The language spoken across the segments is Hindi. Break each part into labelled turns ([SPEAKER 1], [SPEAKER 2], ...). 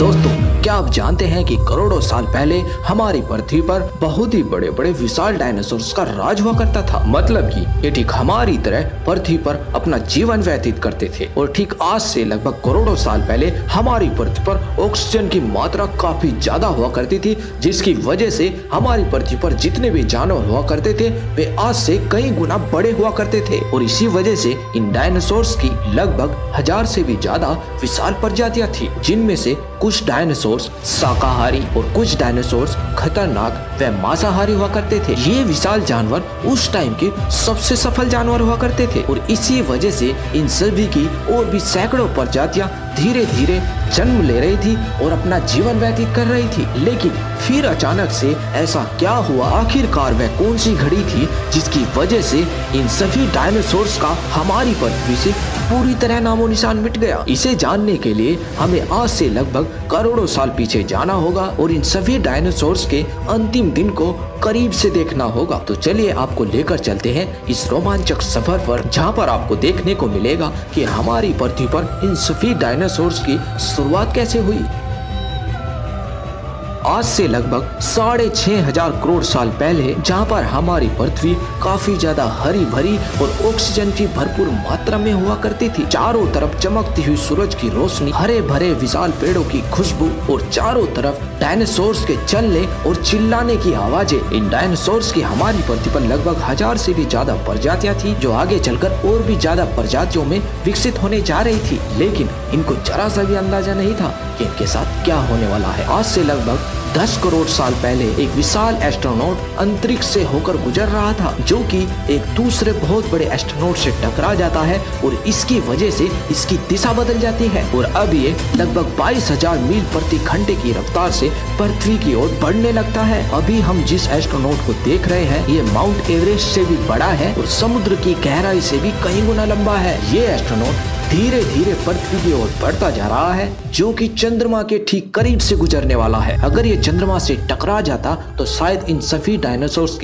[SPEAKER 1] दोस्तों, क्या आप जानते हैं कि करोड़ों साल पहले हमारी पृथ्वी पर बहुत ही बड़े बड़े विशाल डायनासोर्स का राज हुआ करता था। मतलब कि ये ठीक हमारी तरह पृथ्वी पर अपना जीवन व्यतीत करते थे और ठीक आज से लगभग करोड़ों साल पहले हमारी पृथ्वी पर ऑक्सीजन की मात्रा काफी ज्यादा हुआ करती थी, जिसकी वजह से हमारी पृथ्वी पर जितने भी जानवर हुआ करते थे वे आज से कई गुना बड़े हुआ करते थे। और इसी वजह से इन डायनासोर्स की लगभग 1000 से भी ज्यादा विशाल प्रजातियां थी, जिनमें से कुछ डायनासोर्स शाकाहारी और कुछ डायनासोर्स खतरनाक व मांसाहारी हुआ करते थे। ये विशाल जानवर उस टाइम के सबसे सफल जानवर हुआ करते थे और इसी वजह से इन सभी की और भी सैकड़ों प्रजातियां धीरे धीरे जन्म ले रही थी और अपना जीवन व्यतीत कर रही थी। लेकिन फिर अचानक से ऐसा क्या हुआ, आखिरकार वह कौन सी घड़ी थी जिसकी वजह से इन सभी डायनासोर्स का हमारी पृथ्वी से पूरी तरह नामो निशान मिट गया। इसे जानने के लिए हमें आज से लगभग करोड़ों साल पीछे जाना होगा और इन सभी डायनासोर्स के अंतिम दिन को करीब से देखना होगा। तो चलिए आपको लेकर चलते हैं इस रोमांचक सफर पर, जहां पर आपको देखने को मिलेगा कि हमारी पृथ्वी पर इन सभी डायनासोर्स की शुरुआत कैसे हुई। आज से लगभग 6500 करोड़ साल पहले, जहाँ पर हमारी पृथ्वी काफी ज्यादा हरी भरी और ऑक्सीजन की भरपूर मात्रा में हुआ करती थी। चारों तरफ चमकती हुई सूरज की रोशनी, हरे भरे विशाल पेड़ों की खुशबू और चारों तरफ डायनासोर्स के चलने और चिल्लाने की आवाजें। इन डायनासोर्स की हमारी पृथ्वी पर लगभग 1000 से भी ज्यादा प्रजातियां थी, जो आगे चलकर और भी ज्यादा प्रजातियों में विकसित होने जा रही थी। लेकिन इनको जरा सा भी अंदाजा नहीं था कि इनके साथ क्या होने वाला है। आज से लगभग 10 करोड़ साल पहले एक विशाल एस्ट्रोनॉट अंतरिक्ष से होकर गुजर रहा था, जो कि एक दूसरे बहुत बड़े एस्ट्रोनॉट से टकरा जाता है और इसकी वजह से इसकी दिशा बदल जाती है और अब ये लगभग 22,000 मील प्रति घंटे की रफ्तार से पृथ्वी की ओर बढ़ने लगता है। अभी हम जिस एस्ट्रोनॉट को देख रहे हैं ये माउंट एवरेस्ट से भी बड़ा है और समुद्र की गहराई से भी कई गुना लंबा है। ये एस्ट्रोनॉट धीरे धीरे पृथ्वी की ओर बढ़ता जा रहा है, जो कि चंद्रमा के ठीक करीब से गुजरने वाला है। अगर ये चंद्रमा से टकरा जाता तो शायद इन सभी डायनासोर्स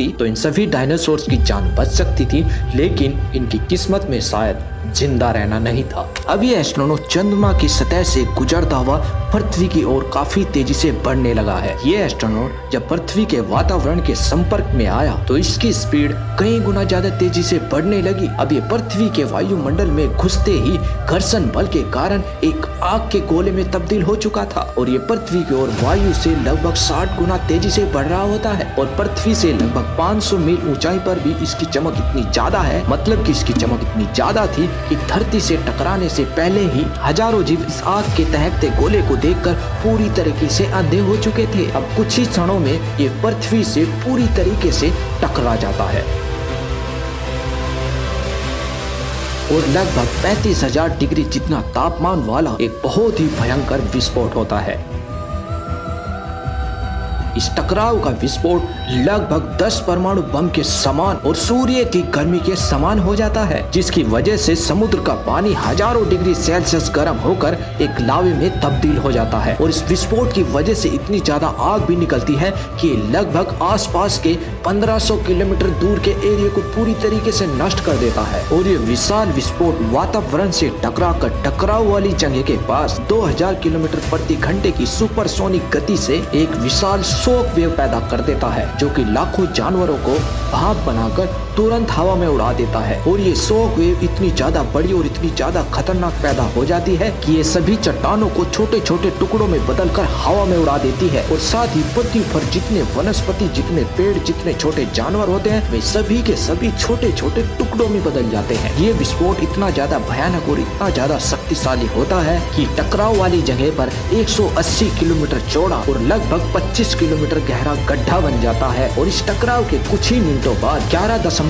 [SPEAKER 1] की जान बच सकती थी, लेकिन इनकी किस्मत में शायद जिंदा रहना नहीं था। अब ये एस्ट्रोनॉट चंद्रमा की सतह से गुजरता हुआ पृथ्वी की ओर काफी तेजी से बढ़ने लगा है। ये एस्ट्रोनॉट जब पृथ्वी के वातावरण के संपर्क में आया तो इसकी स्पीड कई गुना ज्यादा तेजी से बढ़ने लगी। अब ये पृथ्वी के वायुमंडल में घुसते ही घर्षण बल के कारण एक आग के गोले में तब्दील हो चुका था और ये पृथ्वी की ओर वायु से लगभग 60 गुना तेजी से बढ़ रहा होता है और पृथ्वी से लगभग 500 मील ऊंचाई पर भी इसकी चमक इतनी ज्यादा है, मतलब कि इसकी चमक इतनी ज्यादा थी कि धरती से टकराने से पहले ही हजारों जीव इस आग के दहकते गोले को देखकर पूरी तरीके से अंधे हो चुके थे। अब कुछ ही क्षणों में ये पृथ्वी से पूरी तरीके से टकरा जाता है और लगभग 35,000 डिग्री जितना तापमान वाला एक बहुत ही भयंकर विस्फोट होता है। इस टकराव का विस्फोट लगभग 10 परमाणु बम के समान और सूर्य की गर्मी के समान हो जाता है, जिसकी वजह से समुद्र का पानी हजारों डिग्री सेल्सियस गर्म होकर एक लावे में तब्दील हो जाता है और इस विस्फोट की वजह से इतनी ज्यादा आग भी निकलती है कि लगभग आसपास के 1500 किलोमीटर दूर के एरिया को पूरी तरीके से नष्ट कर देता है। और ये विशाल विस्फोट वातावरण से टकराकर टकराव वाली जगह के पास 2000 किलोमीटर प्रति घंटे की सुपरसोनिक गति से एक विशाल शॉक वेव पैदा कर देता है, जो कि लाखों जानवरों को भाप बनाकर तुरंत हवा में उड़ा देता है। और ये शॉक वेव इतनी ज्यादा बड़ी और इतनी ज्यादा खतरनाक पैदा हो जाती है कि ये सभी चट्टानों को छोटे छोटे टुकड़ों में बदलकर हवा में उड़ा देती है और साथ ही पृथ्वी पर जितने वनस्पति, जितने पेड़, जितने छोटे जानवर होते हैं वे सभी के सभी छोटे छोटे टुकड़ों में बदल जाते हैं। ये विस्फोट इतना ज्यादा भयानक और इतना ज्यादा शक्तिशाली होता है कि टकराव वाली जगह पर 180 किलोमीटर चौड़ा और लगभग 25 किलोमीटर गहरा गड्ढा बन जाता है और इस टकराव के कुछ ही मिनटों बाद 11.1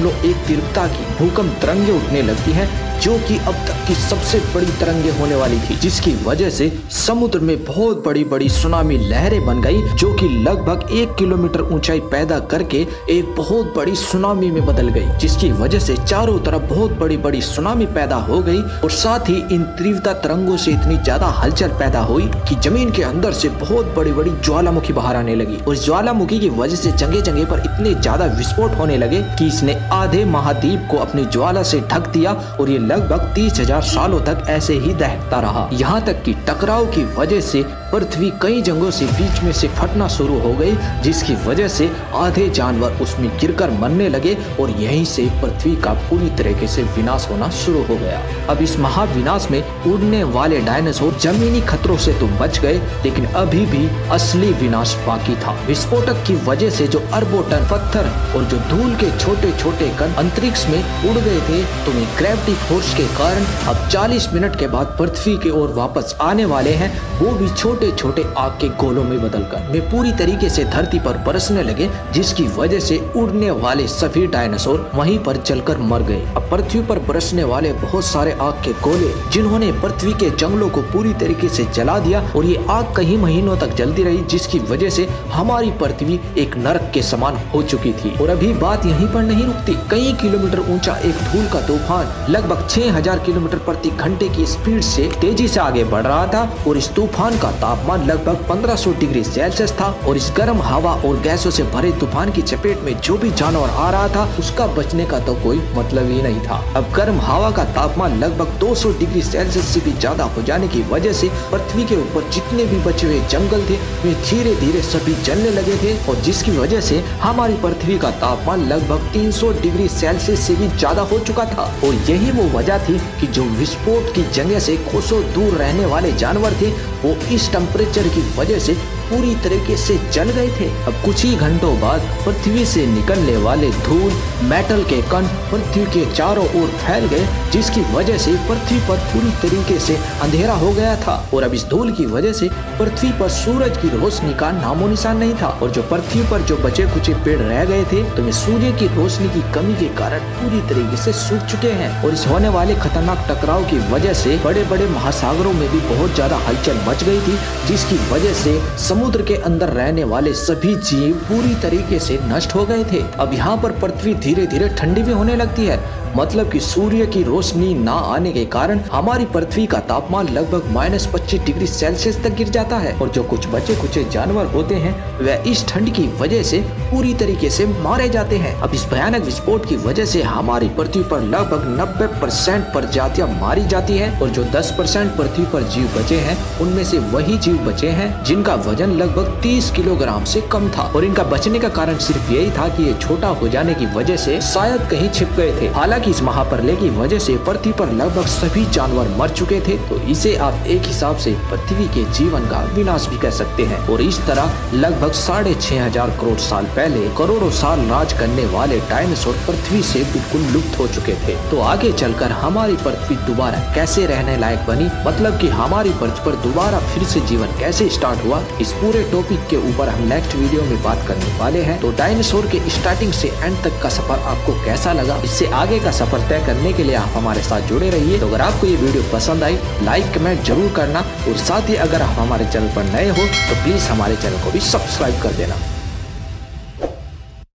[SPEAKER 1] तीव्रता की भूकंप तरंगे उठने लगती है, जो कि अब तक की सबसे बड़ी तरंगे होने वाली थी, जिसकी वजह से समुद्र में बहुत बड़ी बड़ी सुनामी लहरें बन गई, जो कि लगभग 1 किलोमीटर ऊंचाई पैदा करके एक बहुत बड़ी सुनामी में बदल गई, जिसकी वजह से चारों तरफ बहुत बड़ी बड़ी सुनामी पैदा हो गई। और साथ ही इन तीव्रता तरंगों से इतनी ज्यादा हलचल पैदा हुई कि जमीन के अंदर से बहुत बड़ी बड़ी ज्वालामुखी बाहर आने लगी और ज्वालामुखी की वजह से जगह जगह पर इतने ज्यादा विस्फोट होने लगे कि इसने आधे महाद्वीप को अपनी ज्वाला से ढक दिया और ये लगभग 30,000 सालों तक ऐसे ही दहकता रहा। यहाँ तक कि टकराव की वजह से पृथ्वी कई जंगों से बीच में से फटना शुरू हो गई, जिसकी वजह से आधे जानवर उसमें गिरकर मरने लगे और यहीं से पृथ्वी का पूरी तरीके से विनाश होना शुरू हो गया। अब इस महाविनाश में उड़ने वाले डायनासोर जमीनी खतरों से तो बच गए, लेकिन अभी भी असली विनाश बाकी था। विस्फोटक की वजह से जो अरबों टन पत्थर और जो धूल के छोटे छोटे कण अंतरिक्ष में उड़ गए थे, तो ग्रेविटी फोर्स के कारण अब 40 मिनट के बाद पृथ्वी की ओर वापस आने वाले हैं, वो भी छोटे छोटे आग के गोलों में बदलकर वे पूरी तरीके से धरती पर बरसने लगे, जिसकी वजह से उड़ने वाले सभी डायनासोर वहीं पर जलकर मर गए। अब पृथ्वी पर बरसने वाले बहुत सारे आग के गोले जिन्होंने पृथ्वी के जंगलों को पूरी तरीके से जला दिया और ये आग कई महीनों तक जलती रही, जिसकी वजह से हमारी पृथ्वी एक नरक के समान हो चुकी थी। और अभी बात यहीं पर नहीं रुकती। कई किलोमीटर ऊंचा एक धूल का तूफान लगभग 6000 किलोमीटर प्रति घंटे की स्पीड से तेजी से आगे बढ़ रहा था और इस तूफान का तापमान लगभग 1500 डिग्री सेल्सियस था। और इस गर्म हवा और गैसों से भरे तूफान की चपेट में जो भी जानवर आ रहा था, उसका बचने का तो कोई मतलब ही नहीं था। अब गर्म हवा का तापमान लगभग 200 डिग्री सेल्सियस से भी ज्यादा हो जाने की वजह से पृथ्वी के ऊपर जितने भी बचे हुए जंगल थे, वे धीरे धीरे सभी जलने लगे थे और जिसकी वजह से हमारी पृथ्वी का तापमान लगभग 300 डिग्री सेल्सियस से भी ज्यादा हो चुका था। और यही वो वजह थी कि जो विस्फोट की जगह से कोसों दूर रहने वाले जानवर थे, वो इस टेम्परेचर की वजह से पूरी तरीके से जल गए थे। अब कुछ ही घंटों बाद पृथ्वी से निकलने वाले धूल मेटल के कण पृथ्वी के चारों ओर फैल गए, जिसकी वजह से पृथ्वी पर पूरी तरीके से अंधेरा हो गया था। और अब इस धूल की वजह से पृथ्वी पर सूरज की रोशनी का नामो निशान नहीं था और जो पृथ्वी पर जो बचे कुचे पेड़ रह गए थे, तो वे सूर्य की रोशनी की कमी के कारण पूरी तरीके से सूख चुके हैं। और इस होने वाले खतरनाक टकराव की वजह से बड़े बड़े महासागरों में भी बहुत ज्यादा हलचल मच गई थी, जिसकी वजह से समुद्र के अंदर रहने वाले सभी जीव पूरी तरीके से नष्ट हो गए थे। अब यहाँ पर पृथ्वी धीरे धीरे ठंडी भी होने लगती है, मतलब कि सूर्य की रोशनी ना आने के कारण हमारी पृथ्वी का तापमान लगभग -25 डिग्री सेल्सियस तक गिर जाता है और जो कुछ बचे कुचे जानवर होते हैं, वह इस ठंड की वजह से पूरी तरीके से मारे जाते हैं। अब इस भयानक विस्फोट की वजह से हमारी पृथ्वी पर लगभग 90% प्रजातियां मारी जाती है और जो 10% पृथ्वी पर जीव बचे हैं, उनमें से वही जीव बचे हैं जिनका वजन लगभग 30 किलोग्राम से कम था। और इनका बचने का कारण सिर्फ यही था कि ये छोटा हो जाने की वजह से शायद कहीं छिप गए थे। हालांकि इस महाप्रलय की वजह से पृथ्वी पर लगभग सभी जानवर मर चुके थे, तो इसे आप एक हिसाब से पृथ्वी के जीवन का विनाश भी कह सकते हैं। और इस तरह लगभग 6500 करोड़ साल पहले करोड़ों साल राज करने वाले डायनासोर पृथ्वी से बिल्कुल लुप्त हो चुके थे। तो आगे चलकर हमारी पृथ्वी दोबारा कैसे रहने लायक बनी, मतलब कि हमारी पृथ्वी पर दोबारा फिर से जीवन कैसे स्टार्ट हुआ, इस पूरे टॉपिक के ऊपर हम नेक्स्ट वीडियो में बात करने वाले हैं। तो डायनासोर के स्टार्टिंग से एंड तक का सफर आपको कैसा लगा, इससे आगे का सफर तय करने के लिए आप हमारे साथ जुड़े रहिए। तो अगर आपको ये वीडियो पसंद आई, लाइक कमेंट जरूर करना और साथ ही अगर आप हमारे चैनल पर नए हो तो प्लीज हमारे चैनल को भी सब्सक्राइब कर देना।